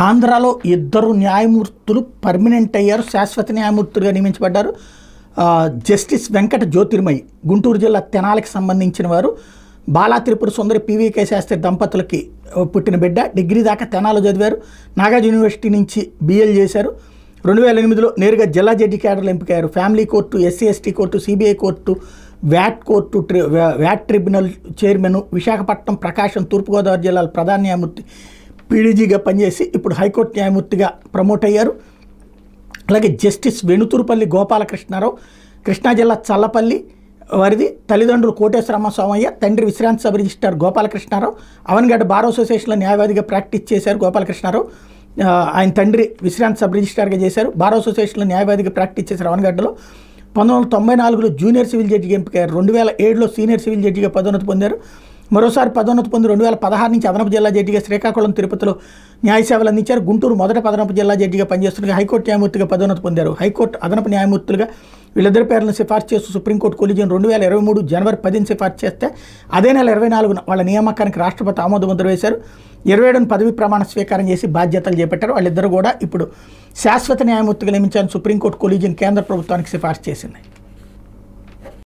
ఆంధ్రాలో ఇద్దరు న్యాయమూర్తులు పర్మనెంట్ అయ్యారు, శాశ్వత న్యాయమూర్తులుగా నియమించబడ్డారు. జస్టిస్ వెంకట జ్యోతిర్మయి గుంటూరు జిల్లా తెనాలికి సంబంధించిన వారు. బాలా త్రిపుర సుందరి పివికే శాస్త్రి దంపతులకి పుట్టిన బిడ్డ. డిగ్రీ దాకా తెనాలో చదివారు. నాగార్జున యూనివర్సిటీ నుంచి బిఎల్ చేశారు. 2008లో నేరుగా జిల్లా జడ్జి క్యాడర్లో ఎంపికయ్యారు. Family court, SC ST court, CBI court, VAT tribunal chairman, Visakhapatnam, Prakasam, తూర్పుగోదావరి జిల్లాల ప్రధాన న్యాయమూర్తి, పీడీజీగా పనిచేసి ఇప్పుడు హైకోర్టు న్యాయమూర్తిగా ప్రమోట్ అయ్యారు. అలాగే జస్టిస్ వెనుతురుపల్లి గోపాలకృష్ణారావు కృష్ణా జిల్లా చల్లపల్లి వారిది. తల్లిదండ్రులు కోటేశ్వరమ్మ సోమయ్య, తండ్రి విశ్రాంతి సబ్ రిజిస్ట్రార్ గోపాలకృష్ణారావు. అవన్గడ్డ బార్ అసోసియేషన్లో న్యాయవాదిగా ప్రాక్టీస్ చేశారు గోపాలకృష్ణారావు. ఆయన తండ్రి విశ్రాంతి సబ్ రిజిస్ట్రార్గా చేశారు. బార్ అసోసియేషన్లో న్యాయవాదిగా ప్రాక్టీస్ చేశారు అవన్గడ్డలో. 1994లో జూనియర్ సివిల్ జడ్జిగా ఎంపికయ్యారు. 2007లో సీనియర్ సివిల్ జడ్జిగా పదోన్నతి పొందారు. మరోసారి పదోన్నతి పొంది 2016 నుంచి అదనపు జిల్లా జడ్జిగా శ్రీకాకుళం, తిరుపతిలో న్యాయ సేవలు అందించారు. గుంటూరు మొదట అదనపు జిల్లా జడ్జిగా పనిచేస్తుండగా హైకోర్టు న్యాయమూర్తిగా పదోన్నతి పొందారు. హైకోర్టు అదనపు న్యాయమూర్తులుగా వీళ్ళిద్దరి పేర్లను సిఫార్సు చేస్తూ సుప్రీంకోర్టు కొలీజియం 2023 జనవరి 10 సిఫార్సు చేస్తే అదే నెల 24న వాళ్ళ నియామకానికి రాష్ట్రపతి ఆమోద ముద్ర వేశారు. 27న పదవి ప్రమాణ స్వీకారం చేసి బాధ్యతలు చేపట్టారు. వాళ్ళిద్దరు కూడా ఇప్పుడు శాశ్వత న్యాయమూర్తిగా నియమించాలని సుప్రీంకోర్టు కొలీజియం కేంద్ర ప్రభుత్వానికి సిఫార్సు చేసింది.